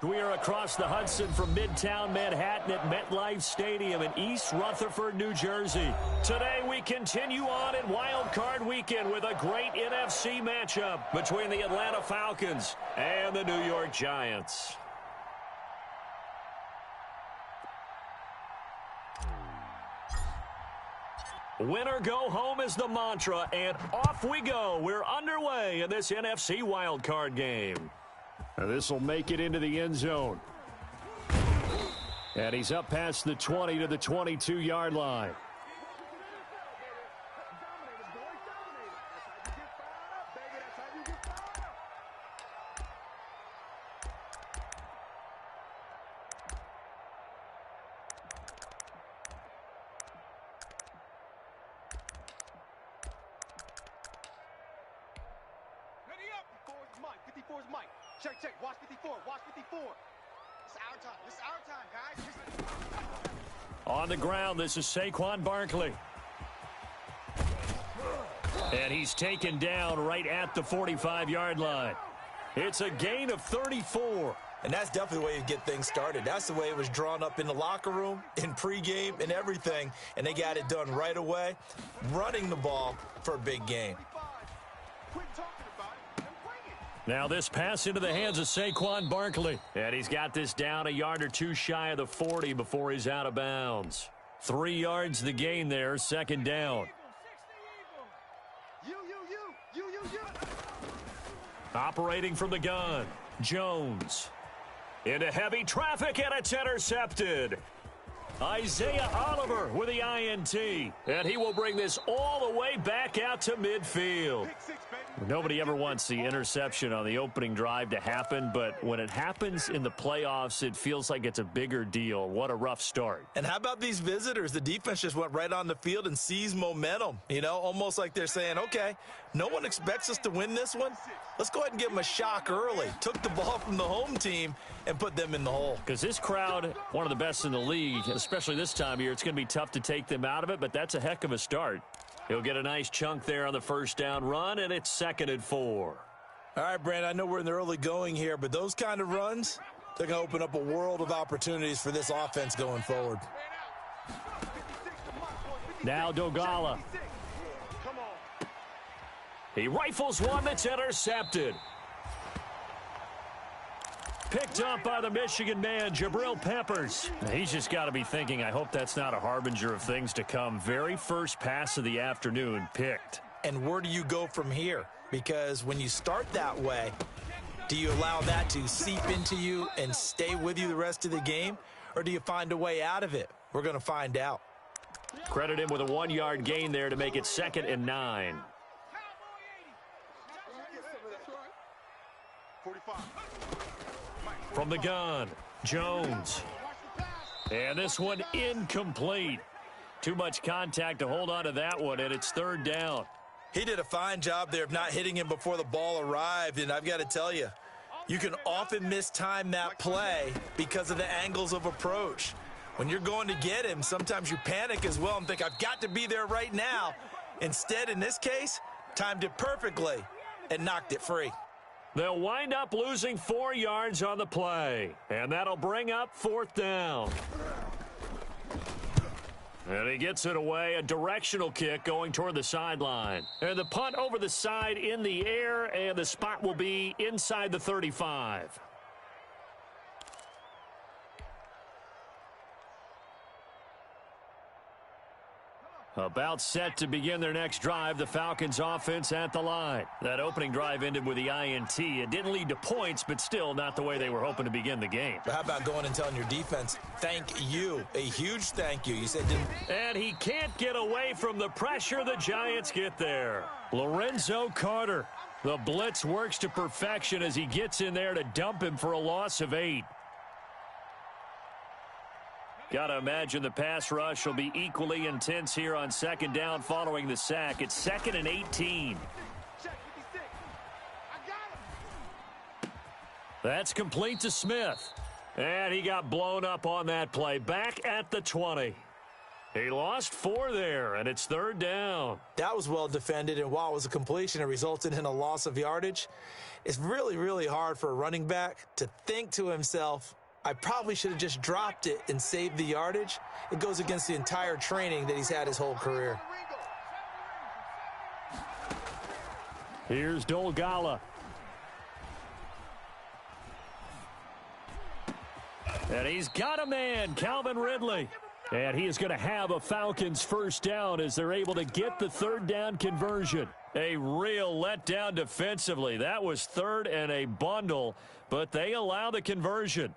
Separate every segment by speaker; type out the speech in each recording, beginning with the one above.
Speaker 1: We are across the Hudson from Midtown Manhattan at MetLife Stadium in East Rutherford, New Jersey. Today we continue on in Wildcard Weekend with a great NFC matchup between the Atlanta Falcons and the New York Giants. Winner go home is the mantra, and off we go. We're underway in this NFC wildcard game. This will make it into the end zone. And he's up past the 20 to the 22-yard line.
Speaker 2: Check. Watch 54. Watch 54. It's our time. It's our time, guys.
Speaker 1: On the ground, this is Saquon Barkley. And he's taken down right at the 45-yard line. It's a gain of 34.
Speaker 3: And that's definitely the way you get things started. That's the way it was drawn up in the locker room, in pregame, and everything. And they got it done right away, running the ball for a big game.
Speaker 1: Now this pass into the hands of Saquon Barkley. And he's got this down a yard or two shy of the 40 before he's out of bounds. 3 yards the gain there, second down. Operating from the gun, Jones. Into heavy traffic, and it's intercepted. Isaiah Oliver with the INT. And he will bring this all the way back out to midfield. Nobody ever wants the interception on the opening drive to happen, but when it happens in the playoffs, it feels like it's a bigger deal. What a rough start.
Speaker 3: And how about these visitors? The defense just went right on the field and seized momentum. You know, almost like they're saying, okay, no one expects us to win this one. Let's go ahead and give them a shock early. Took the ball from the home team and put them in the hole.
Speaker 1: Because this crowd, one of the best in the league, especially this time of year, it's going to be tough to take them out of it, but that's a heck of a start. He'll get a nice chunk there on the first down run, and it's 2nd and 4.
Speaker 3: All right, Brandon, I know we're in the early going here, but those kind of runs, they're going to open up a world of opportunities for this offense going forward.
Speaker 1: Now Dogala. He rifles one that's intercepted. Picked up by the Michigan man, Jabril Peppers. He's just got to be thinking, I hope that's not a harbinger of things to come. Very first pass of the afternoon picked.
Speaker 3: And where do you go from here? Because when you start that way, do you allow that to seep into you and stay with you the rest of the game? Or do you find a way out of it? We're going to find out.
Speaker 1: Credit him with a 1-yard gain there to make it 2nd and 9.
Speaker 2: 45.
Speaker 1: From the gun, Jones. And this one incomplete. Too much contact to hold on to that one, and it's 3rd down.
Speaker 3: He did a fine job there of not hitting him before the ball arrived, and I've got to tell you, you can often mistime that play because of the angles of approach. When you're going to get him, sometimes you panic as well and think, I've got to be there right now. Instead, in this case, timed it perfectly and knocked it free.
Speaker 1: They'll wind up losing 4 yards on the play, and that'll bring up 4th down. And he gets it away, a directional kick going toward the sideline. And the punt over the side in the air, and the spot will be inside the 35. About set to begin their next drive, the Falcons offense at the line. That opening drive ended with the INT. It didn't lead to points, but still not the way they were hoping to begin the game.
Speaker 3: But how about going and telling your defense, thank you, a huge thank you. You said didn't.
Speaker 1: And he can't get away from the pressure. The Giants get there. Lorenzo Carter. The blitz works to perfection as he gets in there to dump him for a loss of 8. Got to imagine the pass rush will be equally intense here on 2nd down following the sack. It's 2nd and 18. That's complete to Smith. And he got blown up on that play. Back at the 20. He lost 4 there, and it's 3rd down.
Speaker 3: That was well defended, and while it was a completion, it resulted in a loss of yardage. It's really, really hard for a running back to think to himself, I probably should have just dropped it and saved the yardage. It goes against the entire training that he's had his whole career.
Speaker 1: Here's Dolgala. And he's got a man, Calvin Ridley. And he is going to have a Falcons first down as they're able to get the 3rd down conversion. A real letdown defensively. That was 3rd and a bundle, but they allow the conversion.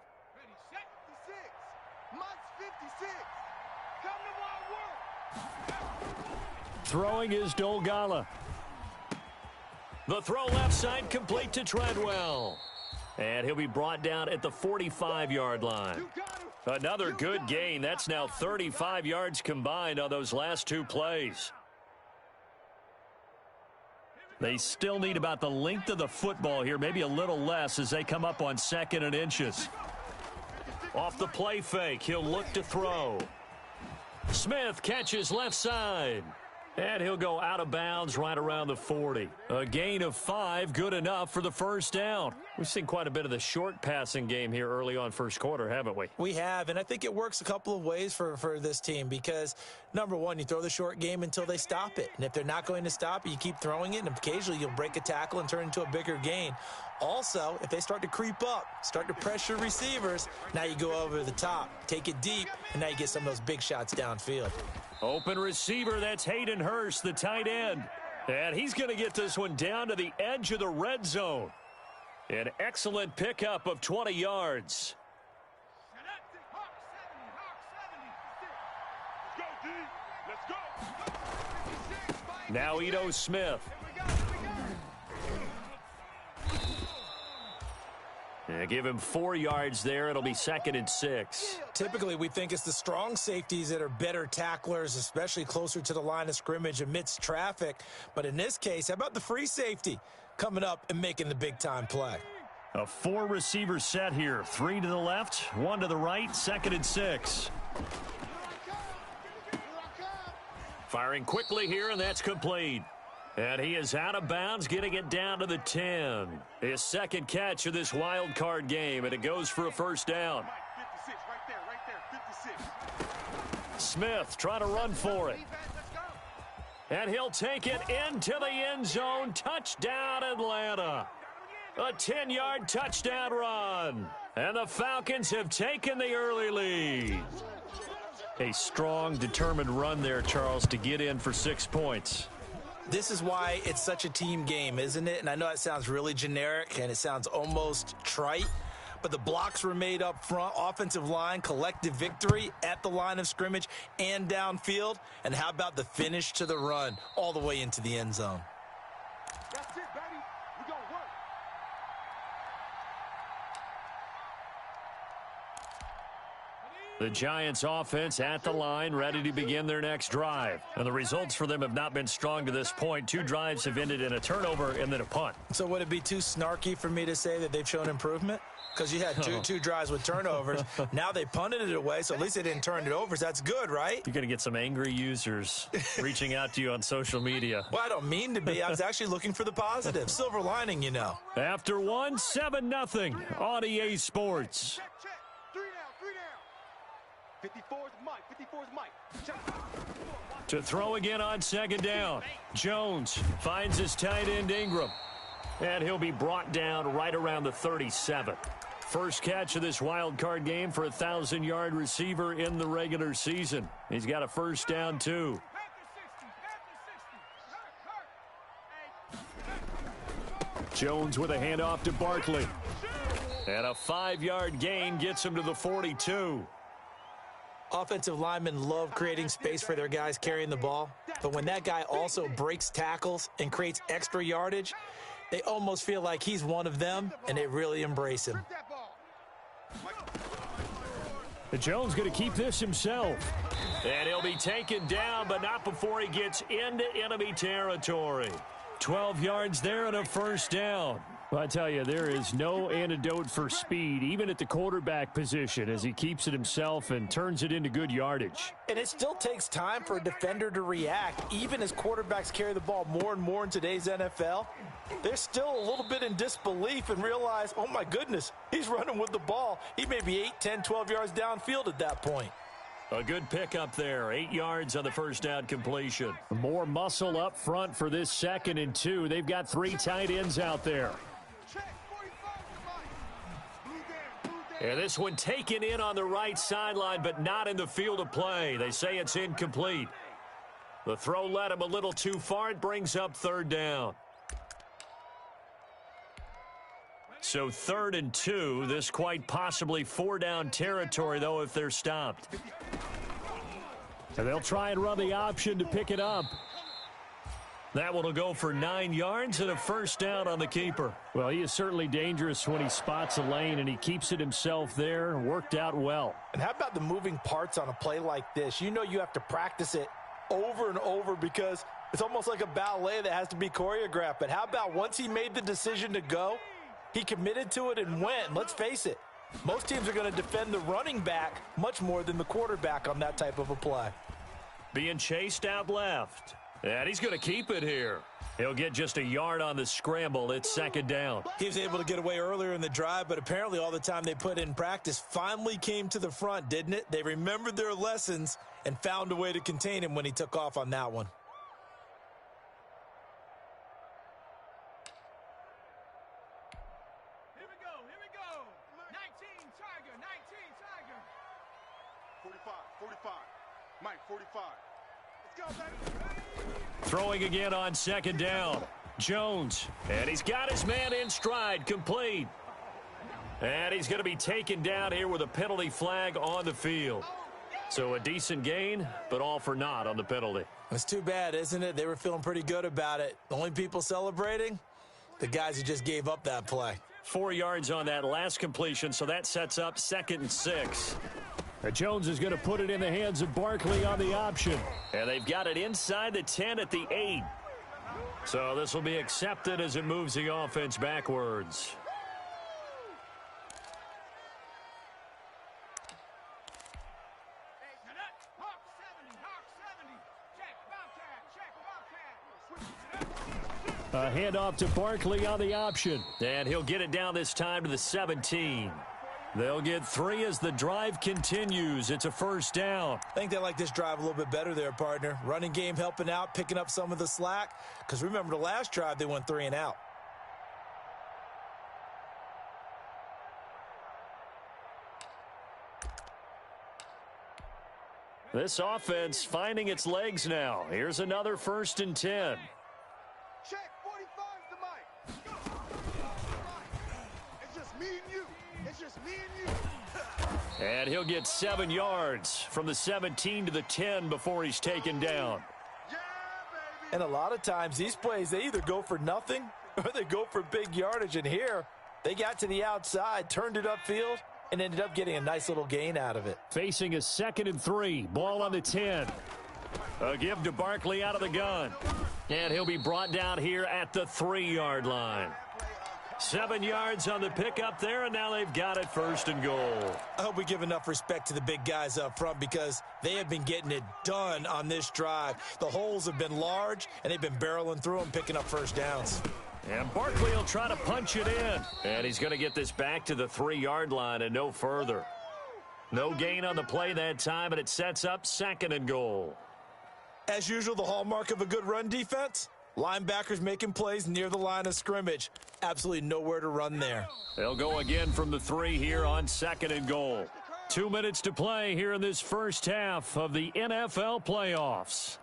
Speaker 1: Throwing is Dolgala. The throw left side complete to Treadwell. And he'll be brought down at the 45-yard line. Another good gain. That's now 35 yards combined on those last 2 plays. They still need about the length of the football here, maybe a little less as they come up on 2nd and inches. Off the play fake, he'll look to throw. Smith catches left side. And he'll go out of bounds right around the 40. A gain of 5, good enough for the first down. We've seen quite a bit of the short passing game here early on first quarter, haven't we?
Speaker 3: We have, and I think it works a couple of ways for this team because, number one, you throw the short game until they stop it. And if they're not going to stop it, you keep throwing it, and occasionally you'll break a tackle and turn it into a bigger gain. Also, if they start to creep up, start to pressure receivers, now you go over the top, take it deep, and now you get some of those big shots downfield.
Speaker 1: Open receiver, that's Hayden Hurst, the tight end. And he's going to get this one down to the edge of the red zone. An excellent pickup of 20 yards. Now Ito Smith. Yeah, give him 4 yards there. It'll be 2nd and 6.
Speaker 3: Typically, we think it's the strong safeties that are better tacklers, especially closer to the line of scrimmage amidst traffic. But in this case, how about the free safety coming up and making the big-time play?
Speaker 1: A 4-receiver set here. 3 to the left, 1 to the right, 2nd and 6. Firing quickly here, and that's complete. And he is out of bounds, getting it down to the 10. His 2nd catch of this wild card game, and it goes for a first down.
Speaker 2: 56, right there, 56.
Speaker 1: Smith trying to run for it. And he'll take it into the end zone. Touchdown, Atlanta. A 10-yard touchdown run. And the Falcons have taken the early lead. A strong, determined run there, Charles, to get in for 6 points.
Speaker 3: This is why it's such a team game, isn't it? And I know it sounds really generic and it sounds almost trite, but the blocks were made up front, offensive line, collective victory at the line of scrimmage and downfield. And how about the finish to the run all the way into the end zone?
Speaker 2: That's it, baby. We gonna work.
Speaker 1: The Giants offense at the line, ready to begin their next drive. And the results for them have not been strong to this point. 2 drives have ended in a turnover and then a punt.
Speaker 3: So would it be too snarky for me to say that they've shown improvement? Because you had two drives with turnovers. Now they punted it away, so at least they didn't turn it over. So that's good, right?
Speaker 1: You're going to get some angry users reaching out to you on social media.
Speaker 3: Well, I don't mean to be. I was actually looking for the positive. Silver lining, you know.
Speaker 1: After 1, 7-0 on EA Sports.
Speaker 2: Check. 3 down. 54 is Mike. 54 is Mike. Check.
Speaker 1: To throw again on 2nd down. Jones finds his tight end Ingram. And he'll be brought down right around the 37. First catch of this wild card game for a 1,000-yard receiver in the regular season. He's got a first down, too. Jones with a handoff to Barkley. And a 5-yard gain gets him to the 42.
Speaker 3: Offensive linemen love creating space for their guys carrying the ball. But when that guy also breaks tackles and creates extra yardage, they almost feel like he's one of them, and they really embrace him.
Speaker 1: Jones going to keep this himself. And he'll be taken down, but not before he gets into enemy territory. 12 yards there and a first down. Well, I tell you, there is no antidote for speed, even at the quarterback position, as he keeps it himself and turns it into good yardage.
Speaker 3: And it still takes time for a defender to react. Even as quarterbacks carry the ball more and more in today's NFL, they're still a little bit in disbelief and realize, oh my goodness, he's running with the ball. He may be 8, 10, 12 yards downfield at that point.
Speaker 1: A good pickup there, 8 yards on the first down completion. More muscle up front for this 2nd and 2. They've got 3 tight ends out there. And this one taken in on the right sideline, but not in the field of play. They say it's incomplete. The throw led him a little too far. It brings up 3rd down. So 3rd and 2. This quite possibly 4-down territory, though, if they're stopped. And they'll try and run the option to pick it up. That one will go for 9 yards and a 1st down on the keeper. Well, he is certainly dangerous when he spots a lane, and he keeps it himself there. Worked out well.
Speaker 3: And how about the moving parts on a play like this? You know you have to practice it over and over because it's almost like a ballet that has to be choreographed. But how about once he made the decision to go, he committed to it and went. And let's face it, most teams are going to defend the running back much more than the quarterback on that type of a play.
Speaker 1: Being chased out left. And he's going to keep it here. He'll get just a yard on the scramble. It's 2nd down.
Speaker 3: He was able to get away earlier in the drive, but apparently all the time they put in practice finally came to the front, didn't it? They remembered their lessons and found a way to contain him when he took off on that one.
Speaker 2: Here we go. 19 Tiger. 45. Mike, 45. Let's go, baby.
Speaker 1: Throwing again on 2nd down. Jones. And he's got his man in stride. Complete. And he's going to be taken down here with a penalty flag on the field. So a decent gain, but all for naught on the penalty.
Speaker 3: It's too bad, isn't it? They were feeling pretty good about it. The only people celebrating, the guys who just gave up that play.
Speaker 1: 4 yards on that last completion, so that sets up 2nd and 6. Jones is going to put it in the hands of Barkley on the option. And they've got it inside the 10 at the 8. So this will be accepted as it moves the offense backwards. A handoff to Barkley on the option. And he'll get it down this time to the 17. They'll get 3 as the drive continues. It's a 1st down.
Speaker 3: I think they like this drive a little bit better there, partner. Running game helping out, picking up some of the slack. Because remember, the last drive, they went 3 and out.
Speaker 1: This offense finding its legs now. Here's another 1st and 10.
Speaker 2: Check, 45's the mic. It's just me and you.
Speaker 1: And he'll get 7 yards from the 17 to the 10 before he's taken down.
Speaker 3: And a lot of times these plays, they either go for nothing or they go for big yardage. And here, they got to the outside, turned it upfield, and ended up getting a nice little gain out of it.
Speaker 1: Facing a 2nd and 3. Ball on the 10. A give to Barkley out of the gun. And he'll be brought down here at the 3-yard line. 7 yards on the pickup there, and now they've got it 1st and goal.
Speaker 3: I hope we give enough respect to the big guys up front because they have been getting it done on this drive. The holes have been large, and they've been barreling through them, picking up 1st downs.
Speaker 1: And Barkley will try to punch it in. And he's going to get this back to the 3-yard line and no further. No gain on the play that time, and it sets up 2nd and goal.
Speaker 3: As usual, the hallmark of a good run defense, linebackers making plays near the line of scrimmage. Absolutely nowhere to run there.
Speaker 1: They'll go again from the 3 here on 2nd and goal. 2 minutes to play here in this first half of the NFL playoffs.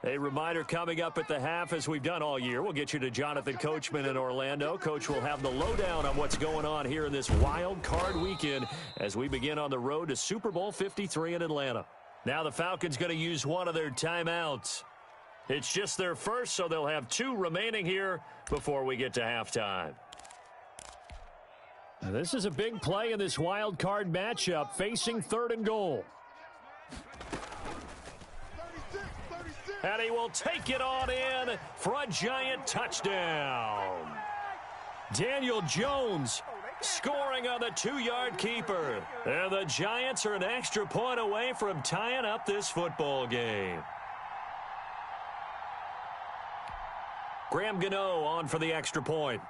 Speaker 1: A reminder coming up at the half, as we've done all year. We'll get you to Jonathan Coachman in Orlando. Coach will have the lowdown on what's going on here in this wild card weekend as we begin on the road to Super Bowl 53 in Atlanta. Now the Falcons going to use one of their timeouts. It's just their first, so they'll have 2 remaining here before we get to halftime. Now, this is a big play in this wild card matchup, facing 3rd and goal. And he will take it on in for a giant touchdown. Daniel Jones scoring on the 2-yard keeper. And the Giants are an extra point away from tying up this football game. Graham Gano on for the extra point.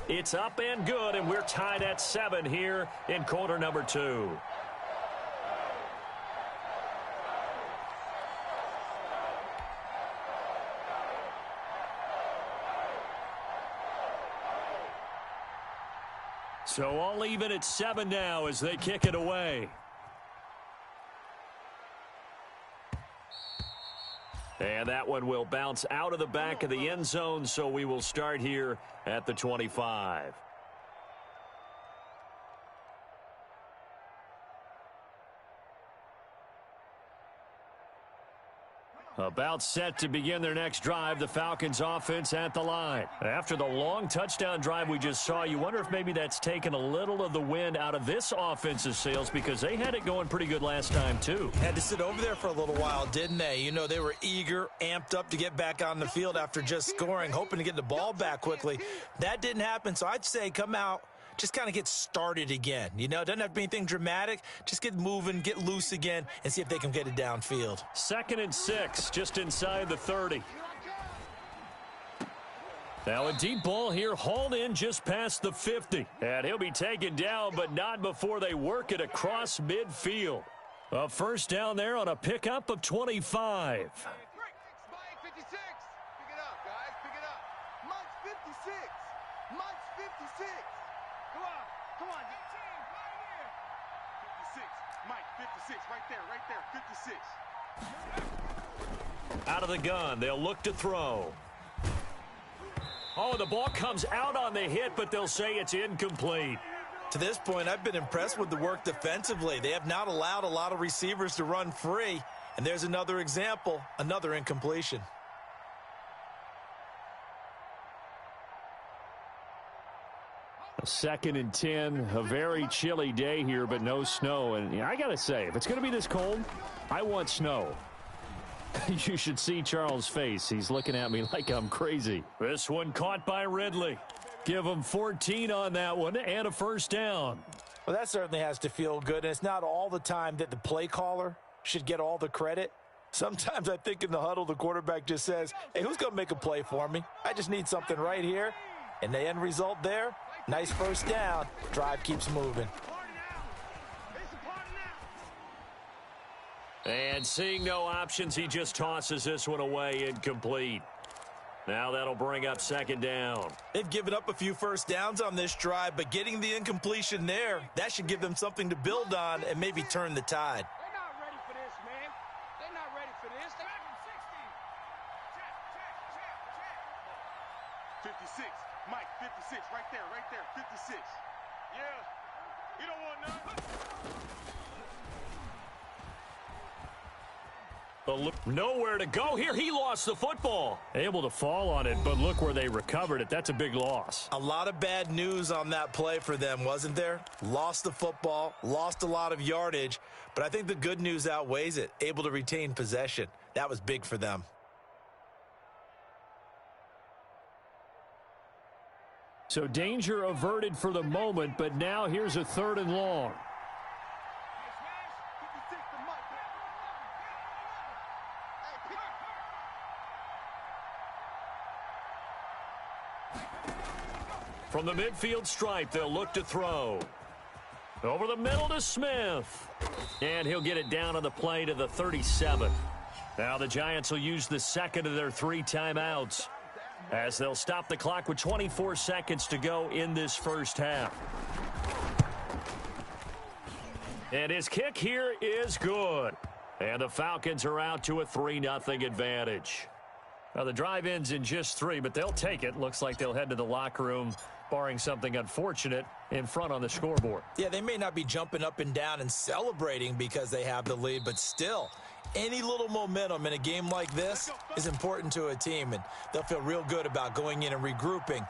Speaker 1: It's up and good, and we're tied at 7 here in quarter number 2. So all even at 7 now as they kick it away. And that one will bounce out of the back of the end zone, so we will start here at the 25. About set to begin their next drive, the Falcons offense at the line. After the long touchdown drive we just saw, you wonder if maybe that's taken a little of the wind out of this offensive sails because they had it going pretty good last time too.
Speaker 3: Had to sit over there for a little while, didn't they? You know, they were eager, amped up to get back on the field after just scoring, hoping to get the ball back quickly. That didn't happen, so I'd say come out, just kind of get started again. You know, it doesn't have to be anything dramatic. Just get moving, get loose again, and see if they can get it downfield.
Speaker 1: 2nd and 6, just inside the 30. Now a deep ball here, hauled in just past the 50. And he'll be taken down, but not before they work it across midfield. A first down there on a pickup of 25.
Speaker 2: 56. Pick it up, guys. Pick it up. Mike's 56. Mike's 56. Come on. 56. Mike, 56. Right there. 56.
Speaker 1: Out of the gun, they'll look to throw. Oh, the ball comes out on the hit, but they'll say it's incomplete.
Speaker 3: To this point, I've been impressed with the work defensively. They have not allowed a lot of receivers to run free. And there's another example, another incompletion.
Speaker 1: Second and 10, a very chilly day here, but no snow. And I got to say, if it's going to be this cold, I want snow. You should see Charles' face. He's looking at me like I'm crazy. This one caught by Ridley. Give him 14 on that one and a first down.
Speaker 3: Well, that certainly has to feel good. And it's not all the time that the play caller should get all the credit. Sometimes I think in the huddle, the quarterback just says, hey, who's going to make a play for me? I just need something right here. And the end result there, nice first down. Drive keeps moving.
Speaker 1: And seeing no options, he just tosses this one away, incomplete. Now that'll bring up 2nd down.
Speaker 3: They've given up a few first downs on this drive, but getting the incompletion there, that should give them something to build on and maybe turn the tide.
Speaker 2: They're not ready for this, man. They're not ready for this. They're 56. Mike, 56. Right there. 56. Yeah. You don't want none.
Speaker 1: Nowhere to go here. He lost the football. Able to fall on it, but look where they recovered it. That's a big loss.
Speaker 3: A lot of bad news on that play for them, wasn't there? Lost the football, lost a lot of yardage, but I think the good news outweighs it. Able to retain possession. That was big for them.
Speaker 1: So danger averted for the moment, but now here's a 3rd and long. From the midfield stripe, they'll look to throw. Over the middle to Smith. And he'll get it down on the play to the 37. Now the Giants will use the 2nd of their 3 timeouts, as they'll stop the clock with 24 seconds to go in this first half. And his kick here is good. And the Falcons are out to a 3-0 advantage. Now the drive ends in just 3, but they'll take it. Looks like they'll head to the locker room, barring something unfortunate, in front on the scoreboard.
Speaker 3: Yeah, they may not be jumping up and down and celebrating because they have the lead, but still, any little momentum in a game like this is important to a team, and they'll feel real good about going in and regrouping,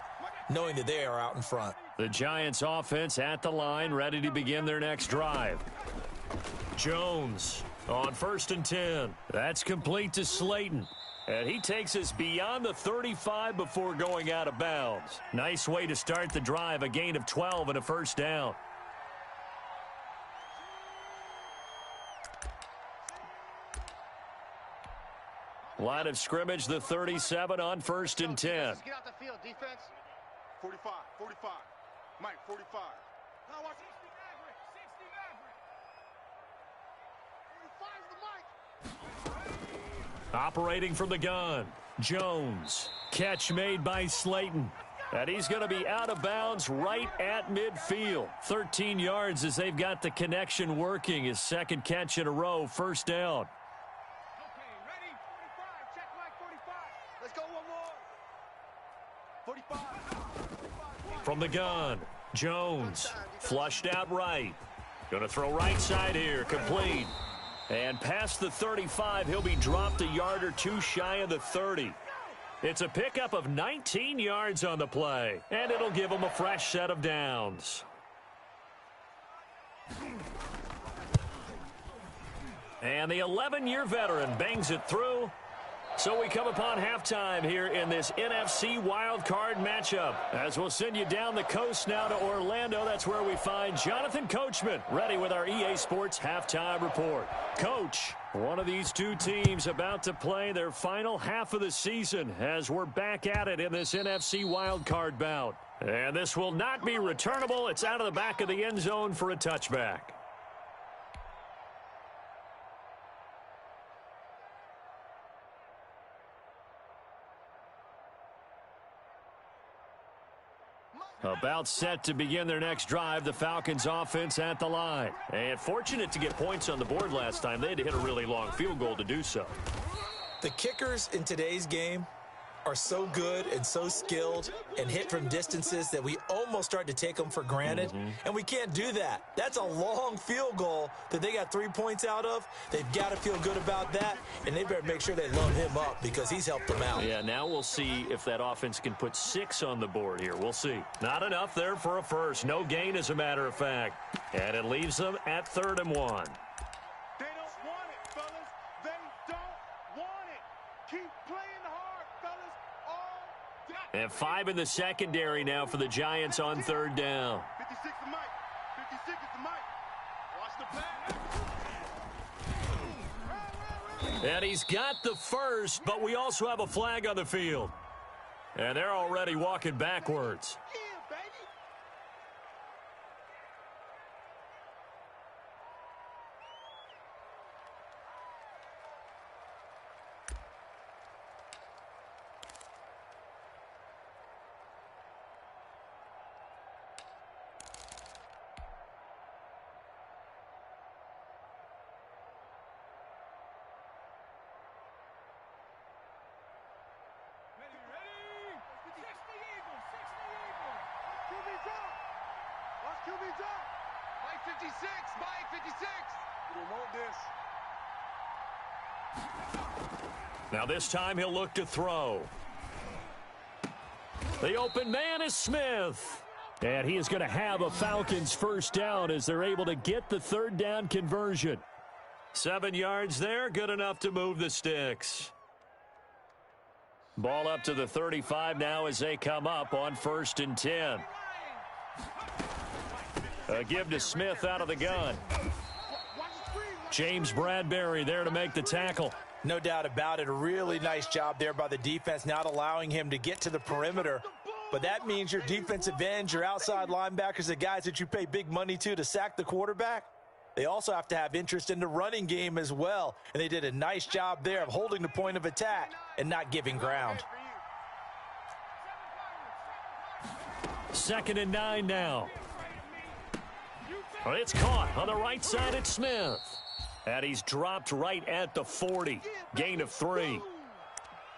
Speaker 3: knowing that they are out in front.
Speaker 1: The Giants offense at the line, ready to begin their next drive. Jones On 1st and 10. That's complete to Slayton. And he takes us beyond the 35 before going out of bounds. Nice way to start the drive, a gain of 12 and a first down. Line of scrimmage, the 37 on 1st and 10.
Speaker 2: Get out the field, defense. 45, 45. Mike, 45. Now watch 60 Maverick, 60 Maverick. 45's the mic.
Speaker 1: Operating from the gun, Jones. Catch made by Slayton. And he's going to be out of bounds right at midfield. 13 yards as they've got the connection working. His second catch in a row, first down.
Speaker 2: Okay, ready? 45. Check Mike, 45. Let's go one more. 45.
Speaker 1: From the gun, Jones. Flushed out right. Going to throw right side here, complete. And past the 35, he'll be dropped a yard or two shy of the 30. It's a pickup of 19 yards on the play, and it'll give him a fresh set of downs. And the 11-year veteran bangs it through. So we come upon halftime here in this NFC Wildcard matchup. As we'll send you down the coast now to Orlando. That's where we find Jonathan Coachman ready with our EA Sports halftime report. Coach, one of these two teams about to play their final half of the season as we're back at it in this NFC Wildcard bout. And this will not be returnable. It's out of the back of the end zone for a touchback. About set to begin their next drive, the Falcons offense at the line. And fortunate to get points on the board last time. They had to hit a really long field goal to do so.
Speaker 3: The kickers in today's game are so good and so skilled and hit from distances that we almost start to take them for granted. And we can't do that. That's a long field goal that they got 3 points out of. They've got to feel good about that, and they better make sure they load him up because he's helped them out.
Speaker 1: Yeah, now we'll see if that offense can put 6 on the board here. We'll see. Not enough there for a first. No gain, as a matter of fact. And it leaves them at 3rd and 1.
Speaker 2: They don't want it, fellas. They don't want it. Keep playing hard, fellas. All day.
Speaker 1: And 5 in the secondary now for the Giants on 3rd down.
Speaker 2: 56 is Mike. 56 is the Mike. Watch the pass.
Speaker 1: And he's got the first, but we also have a flag on the field. And they're already walking backwards.
Speaker 2: Yeah, baby. QB drop. Mike 56. Mike 56. We don't want this.
Speaker 1: Now this time he'll look to throw. The open man is Smith. And he is going to have a Falcons first down as they're able to get the 3rd down conversion. 7 yards there, good enough to move the sticks. Ball up to the 35 now as they come up on 1st and 10. A give to Smith out of the gun. James Bradbury there to make the tackle.
Speaker 3: No doubt about it. A really nice job there by the defense, not allowing him to get to the perimeter. But that means your defensive ends, your outside linebackers, the guys that you pay big money to sack the quarterback, they also have to have interest in the running game as well. And they did a nice job there of holding the point of attack and not giving ground.
Speaker 1: 2nd and 9 now. Well, it's caught on the right side at Smith. And he's dropped right at the 40. Gain of 3.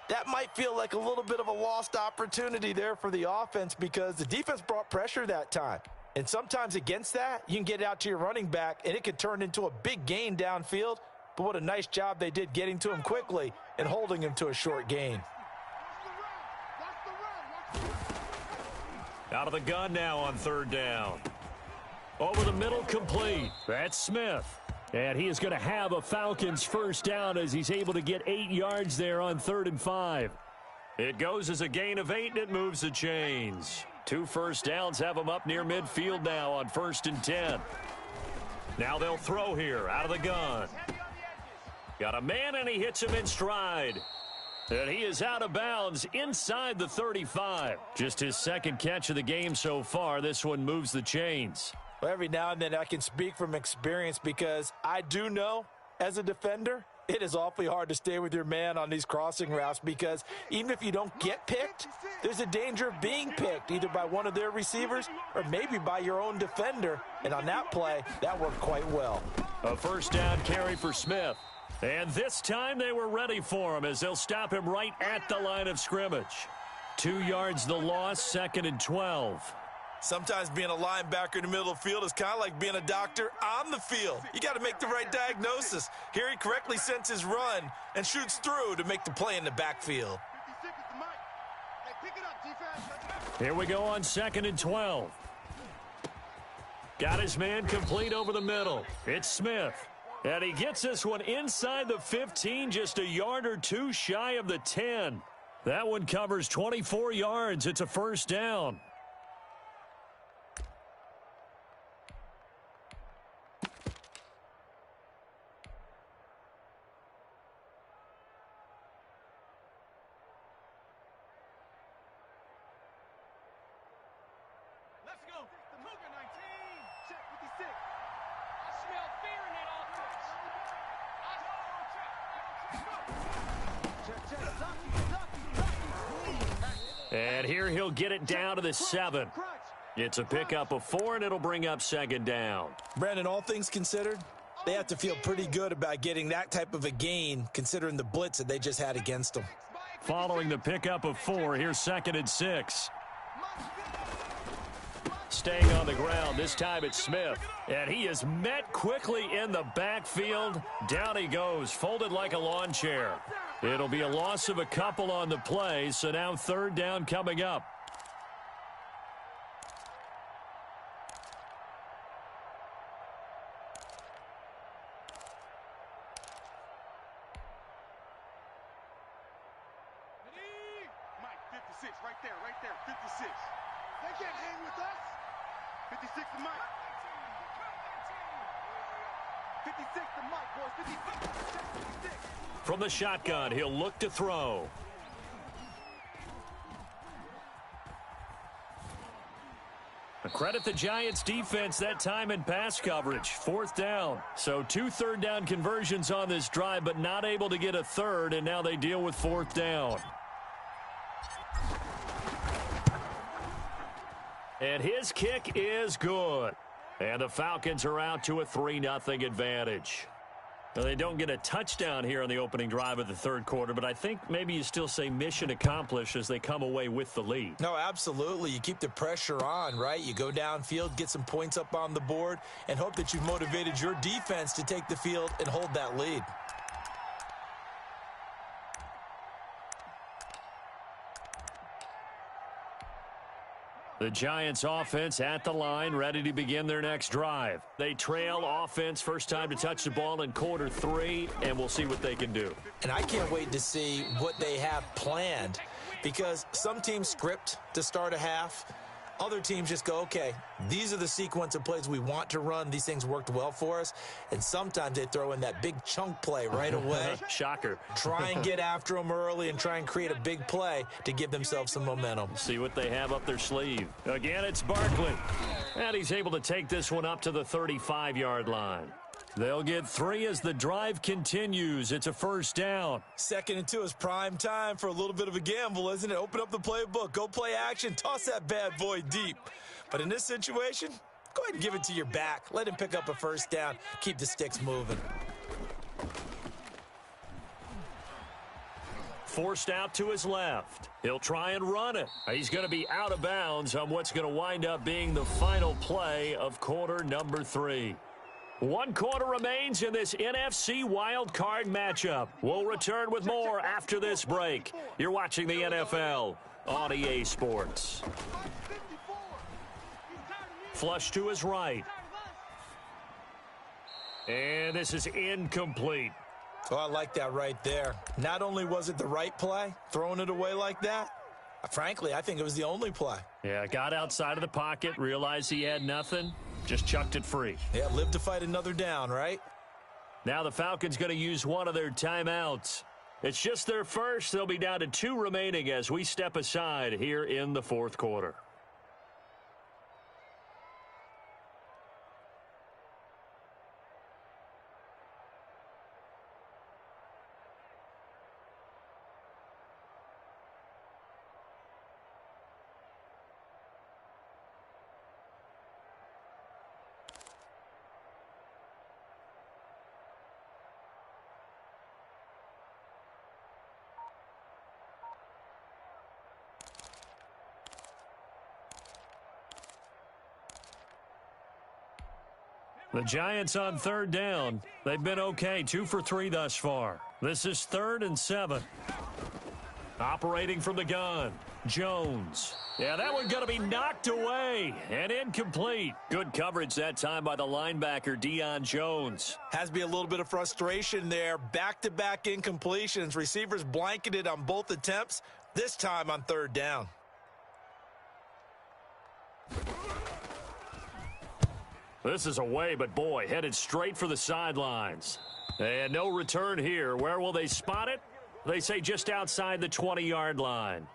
Speaker 3: That might feel like a little bit of a lost opportunity there for the offense because the defense brought pressure that time. And sometimes against that, you can get out to your running back, and it could turn into a big gain downfield. But what a nice job they did getting to him quickly and holding him to a short gain.
Speaker 1: Out of the gun now on 3rd down. Over the middle, complete. That's Smith. And he is going to have a Falcons first down as he's able to get 8 yards there on 3rd and 5. It goes as a gain of 8, and it moves the chains. 2 first downs have them up near midfield now on 1st and 10. Now they'll throw here out of the gun. Got a man, and he hits him in stride. And he is out of bounds inside the 35. Just his 2nd catch of the game so far. This one moves the chains.
Speaker 3: Well, every now and then I can speak from experience because I do know, as a defender, it is awfully hard to stay with your man on these crossing routes because even if you don't get picked, there's a danger of being picked either by one of their receivers or maybe by your own defender. And on that play, that worked quite well.
Speaker 1: A first down carry for Smith. And this time they were ready for him as they'll stop him right at the line of scrimmage. 2 yards the loss, 2nd and 12.
Speaker 3: Sometimes being a linebacker in the middle of the field is kind of like being a doctor on the field. You got to make the right diagnosis. Here he correctly sends his run and shoots through to make the play in the backfield.
Speaker 1: Here we go on 2nd and 12. Got his man complete over the middle. It's Smith. And he gets this one inside the 15, just a yard or 2 shy of the 10. That one covers 24 yards. It's a first down. And here he'll get it down to the 7. It's a pickup of 4, and it'll bring up 2nd down.
Speaker 3: Brandon, all things considered, they have to feel pretty good about getting that type of a gain considering the blitz that they just had against them.
Speaker 1: Following the pickup of 4, here's 2nd and 6. Staying on the ground, this time it's Smith. And he is met quickly in the backfield. Down he goes, folded like a lawn chair. It'll be a loss of a couple on the play, so now 3rd down coming up.
Speaker 2: Mike, 56, right there, 56. They can't hang with us. 56 to Mike. 56 to Mike, boys. 56.
Speaker 1: From the shotgun, he'll look to throw. Credit the Giants defense that time in pass coverage. 4th down. So 2 third down conversions on this drive, but not able to get a 3rd, and now they deal with 4th down. And his kick is good. And the Falcons are out to a 3-0 advantage. Now, they don't get a touchdown here on the opening drive of the 3rd quarter, but I think maybe you still say mission accomplished as they come away with the lead.
Speaker 3: No, absolutely. You keep the pressure on, right? You go downfield, get some points up on the board, and hope that you've motivated your defense to take the field and hold that lead.
Speaker 1: The Giants offense at the line, ready to begin their next drive. They trail offense, first time to touch the ball in quarter 3, and we'll see what they can do.
Speaker 3: And I can't wait to see what they have planned because some teams script to start a half. Other teams just go, okay, these are the sequence of plays we want to run. These things worked well for us. And sometimes they throw in that big chunk play right away.
Speaker 1: Shocker.
Speaker 3: Try and get after them early and try and create a big play to give themselves some momentum.
Speaker 1: See what they have up their sleeve. Again, it's Barkley. And he's able to take this one up to the 35-yard line. They'll get 3 as the drive continues. It's a first down.
Speaker 3: 2nd and 2 is prime time for a little bit of a gamble, isn't it? Open up the playbook. Go play action. Toss that bad boy deep. But in this situation, go ahead and give it to your back. Let him pick up a first down. Keep the sticks moving.
Speaker 1: Forced out to his left. He'll try and run it. He's going to be out of bounds on what's going to wind up being the final play of quarter number 3. 1 quarter remains in this NFC Wildcard matchup. We'll return with more after this break. You're watching the NFL on EA Sports. Flush to his right. And this is incomplete.
Speaker 3: Oh, I like that right there. Not only was it the right play, throwing it away like that, frankly, I think it was the only play.
Speaker 1: Yeah, got outside of the pocket, realized he had nothing, just chucked it free.
Speaker 3: Yeah, live to fight another down, right?
Speaker 1: Now the Falcons going to use one of their timeouts. It's just their first. They'll be down to 2 remaining as we step aside here in the fourth quarter. The Giants on third down. They've been okay, 2 for 3 thus far. This is 3rd and 7. Operating from the gun, Jones. Yeah, that one going to be knocked away and incomplete. Good coverage that time by the linebacker, Deion Jones.
Speaker 3: Has to be a little bit of frustration there. Back-to-back incompletions. Receivers blanketed on both attempts, this time on 3rd down.
Speaker 1: This is away, but boy, headed straight for the sidelines. And no return here. Where will they spot it? They say just outside the 20-yard line.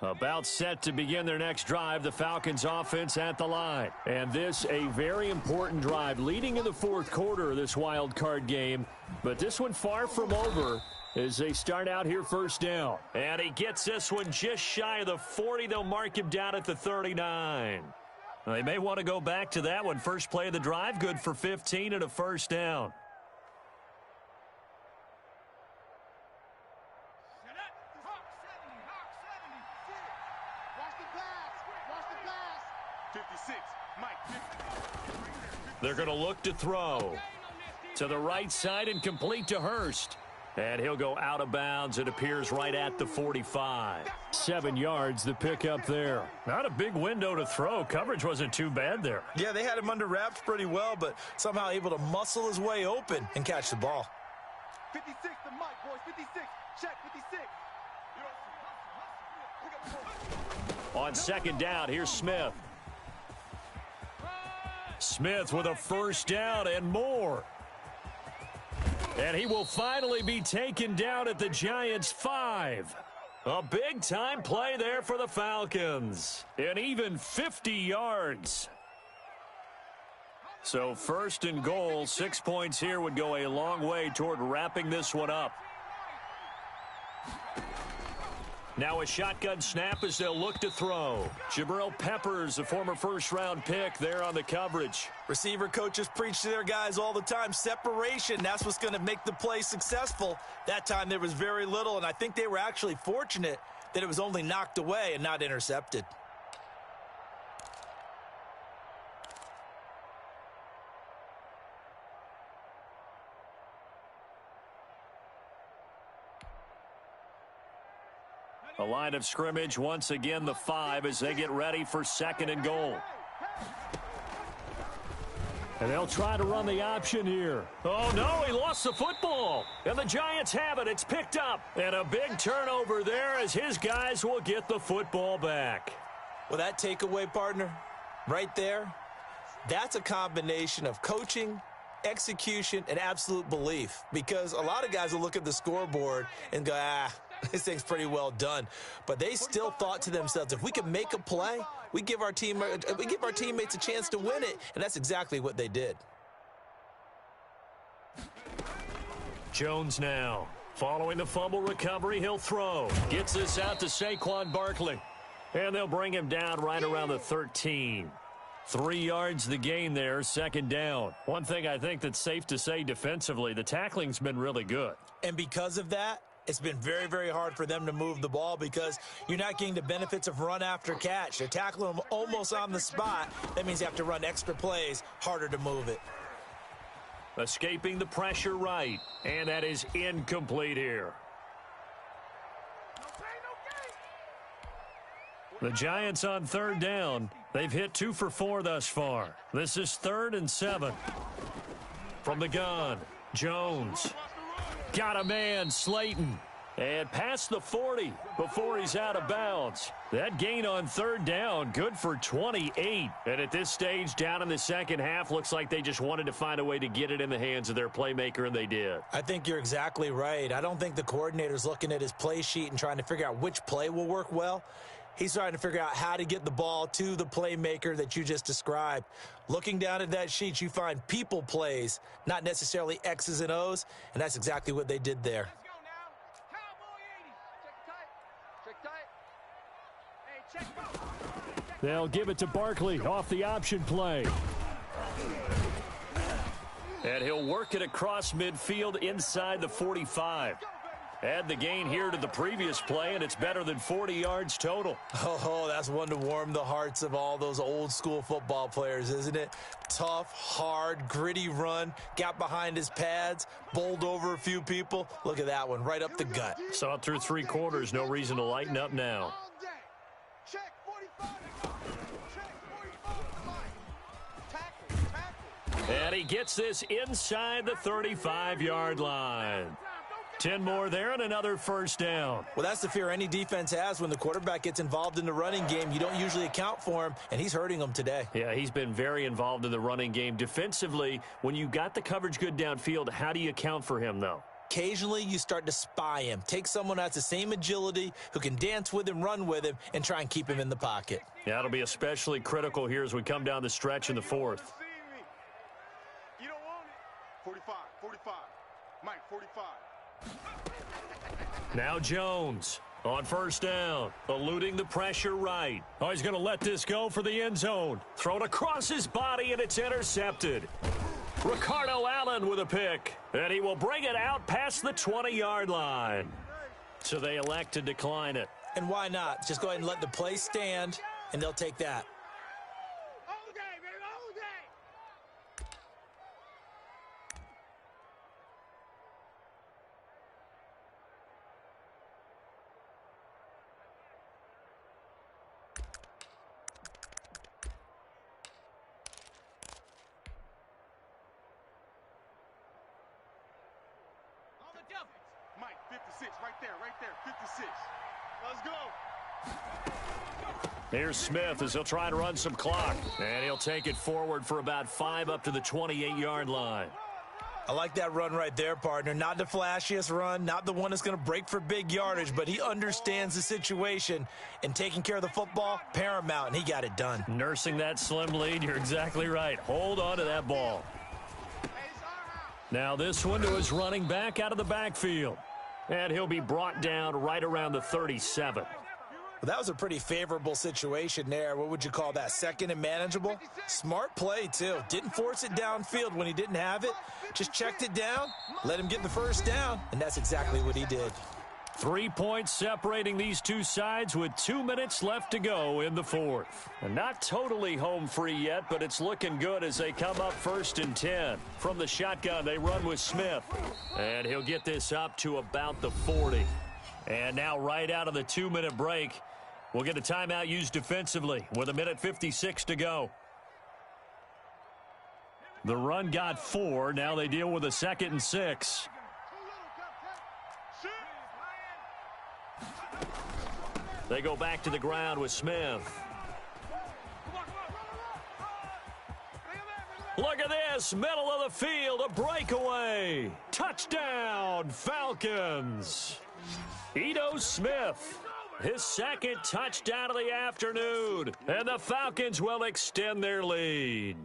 Speaker 1: About set to begin their next drive, the Falcons offense at the line. And this a very important drive leading in the fourth quarter of this wild card game. But this one far from over as they start out here first down. And he gets this one just shy of the 40. They'll mark him down at the 39. They may want to go back to that one. First play of the drive, good for 15 and a first down. They're going to look to throw to the right side and complete to Hurst. And he'll go out of bounds. It appears right at the 45. 7 yards, the pickup there. Not a big window to throw. Coverage wasn't too bad there.
Speaker 3: Yeah, they had him under wraps pretty well, but somehow able to muscle his way open and catch the ball.
Speaker 2: 56 to Mike, boys. 56. Check 56.
Speaker 1: On second down, here's Smith. Smith with a first down and more. And he will finally be taken down at the Giants' 5. A big-time play there for the Falcons. And even 50 yards. So first and goal, 6 points here would go a long way toward wrapping this one up. Now a shotgun snap as they'll look to throw. Jabril Peppers, a former first-round pick, there on the coverage.
Speaker 3: Receiver coaches preach to their guys all the time. Separation, that's what's going to make the play successful. That time there was very little, and I think they were actually fortunate that it was only knocked away and not intercepted.
Speaker 1: A line of scrimmage, once again the 5 as they get ready for second and goal. And they'll try to run the option here. Oh, no, he lost the football. And the Giants have it. It's picked up. And a big turnover there as his guys will get the football back.
Speaker 3: Well, that takeaway, partner, right there, that's a combination of coaching, execution, and absolute belief. Because a lot of guys will look at the scoreboard and go, this thing's pretty well done. But they still thought to themselves, if we can make a play, we give our teammates a chance to win it. And that's exactly what they did.
Speaker 1: Jones now. Following the fumble recovery, he'll throw. Gets this out to Saquon Barkley. And they'll bring him down right around the 13. 3 yards the gain there, second down. One thing I think that's safe to say defensively, the tackling's been really good.
Speaker 3: And because of that, it's been very, very hard for them to move the ball because you're not getting the benefits of run after catch. They're tackling them almost on the spot. That means you have to run extra plays, harder to move it.
Speaker 1: Escaping the pressure right, and that is incomplete here. The Giants on third down. They've hit 2 for 4 thus far. This is 3rd and 7. From the gun, Jones. Got a man, Slayton. And past the 40 before he's out of bounds. That gain on third down, good for 28. And at this stage, down in the second half, looks like they just wanted to find a way to get it in the hands of their playmaker, and they did.
Speaker 3: I think you're exactly right. I don't think the coordinator's looking at his play sheet and trying to figure out which play will work well. He's trying to figure out how to get the ball to the playmaker that you just described. Looking down at that sheet, you find people plays, not necessarily X's and O's, and that's exactly what they did there.
Speaker 1: They'll give it to Barkley off the option play. And he'll work it across midfield inside the 45. Add the gain here to the previous play, and it's better than 40 yards total.
Speaker 3: Oh, that's one to warm the hearts of all those old school football players, isn't it? Tough, hard, gritty run, got behind his pads, bowled over a few people. Look at that one, right up the gut.
Speaker 1: Saw it through 3 quarters, no reason to lighten up now.
Speaker 2: Check 45. Check 45.
Speaker 1: And he gets this inside the 35-yard line. 10 more there and another first down.
Speaker 3: Well, that's the fear any defense has when the quarterback gets involved in the running game. You don't usually account for him, and he's hurting them today.
Speaker 1: Yeah, he's been very involved in the running game. Defensively, when you got the coverage good downfield, how do you account for him, though?
Speaker 3: Occasionally, you start to spy him. Take someone that's the same agility, who can dance with him, run with him, and try and keep him in the pocket.
Speaker 1: Yeah, that'll be especially critical here as we come down the stretch in the 4th.
Speaker 2: You don't want it. 45. Mike, 45.
Speaker 1: Now Jones on first down, eluding the pressure right. Oh, he's going to let this go for the end zone. Thrown across his body, and it's intercepted. Ricardo Allen with a pick, and he will bring it out past the 20-yard line. So they elect to decline it.
Speaker 3: And why not? Just go ahead and let the play stand, and they'll take that.
Speaker 2: All day, baby, all day. Mike, 56, right there, 56. Let's go.
Speaker 1: Here's Smith as he'll try to run some clock. And he'll take it forward for about 5 up to the 28-yard line.
Speaker 3: I like that run right there, partner. Not the flashiest run, not the one that's going to break for big yardage, but he understands the situation, and taking care of the football, paramount, and he got it done.
Speaker 1: Nursing that slim lead, you're exactly right. Hold on to that ball. Now this one to his running back out of the backfield. And he'll be brought down right around the 37.
Speaker 3: Well, that was a pretty favorable situation there. What would you call that? Second and manageable? Smart play, too. Didn't force it downfield when he didn't have it. Just checked it down, let him get the first down, and that's exactly what he did.
Speaker 1: 3 points separating these two sides with 2 minutes left to go in the 4th. And not totally home free yet, but it's looking good as they come up 1st and 10. From the shotgun, they run with Smith. And he'll get this up to about the 40. And now right out of the 2-minute break, we'll get a timeout used defensively with 1:56 to go. The run got 4. Now they deal with a 2nd and 6. They go back to the ground with Smith. Look at this, middle of the field, a breakaway. Touchdown, Falcons. Ito Smith, his 2nd touchdown of the afternoon, and the Falcons will extend their lead.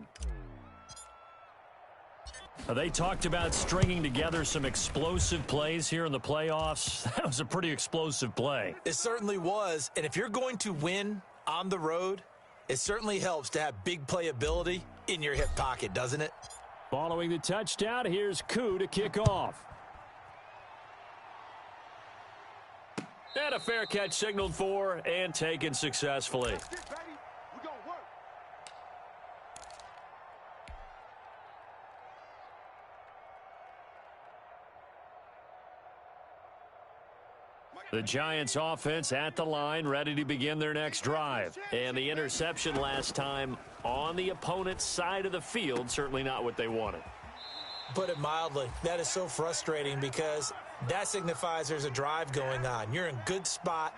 Speaker 1: They talked about stringing together some explosive plays here in the playoffs. That was a pretty explosive play.
Speaker 3: It certainly was, and if you're going to win on the road, it certainly helps to have big playability in your hip pocket, doesn't it?
Speaker 1: Following the touchdown, here's Koo to kick off. And a fair catch signaled for and taken successfully. The Giants offense at the line, ready to begin their next drive. And the interception last time on the opponent's side of the field, certainly not what they wanted.
Speaker 3: Put it mildly, that is so frustrating because that signifies there's a drive going on. You're in good spot,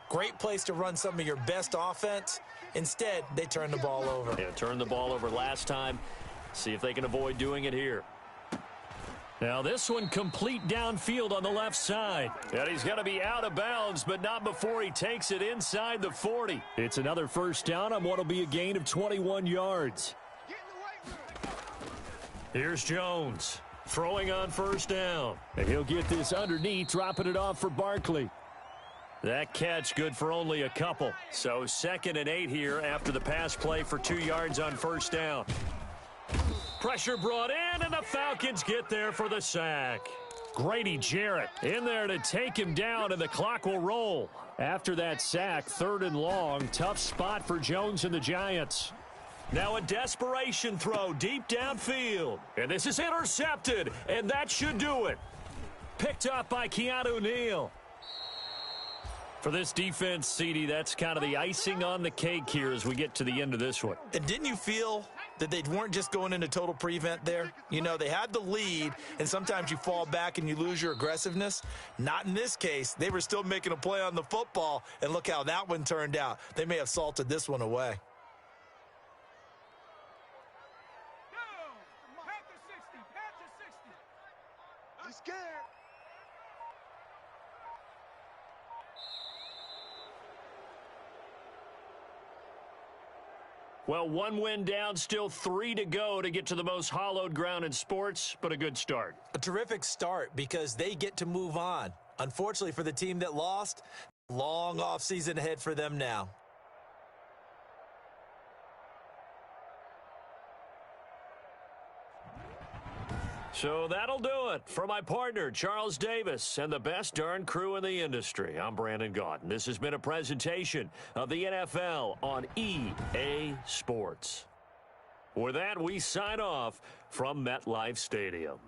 Speaker 3: great place to run some of your best offense. Instead, they turn the ball over.
Speaker 1: Yeah, turned the ball over last time. See if they can avoid doing it here. Now this one complete downfield on the left side. And he's going to be out of bounds, but not before he takes it inside the 40. It's another first down on what will be a gain of 21 yards. Here's Jones throwing on first down. And he'll get this underneath, dropping it off for Barkley. That catch good for only a couple. So 2nd and 8 here after the pass play for 2 yards on first down. Pressure brought in, and the Falcons get there for the sack. Grady Jarrett in there to take him down, and the clock will roll. After that sack, 3rd and long, tough spot for Jones and the Giants. Now a desperation throw deep downfield. And this is intercepted, and that should do it. Picked up by Keanu Neal. For this defense, CD, that's kind of the icing on the cake here as we get to the end of this one.
Speaker 3: And didn't you feel that they weren't just going into total prevent there? You know, they had the lead, and sometimes you fall back and you lose your aggressiveness. Not in this case. They were still making a play on the football, and look how that one turned out. They may have salted this one away.
Speaker 2: He's scared.
Speaker 1: Well, 1 win down, still 3 to go to get to the most hallowed ground in sports, but a good start.
Speaker 3: A terrific start because they get to move on. Unfortunately for the team that lost, long offseason ahead for them now.
Speaker 1: So that'll do it. For my partner, Charles Davis, and the best darn crew in the industry, I'm Brandon Gaudin. This has been a presentation of the NFL on EA Sports. With that, we sign off from MetLife Stadium.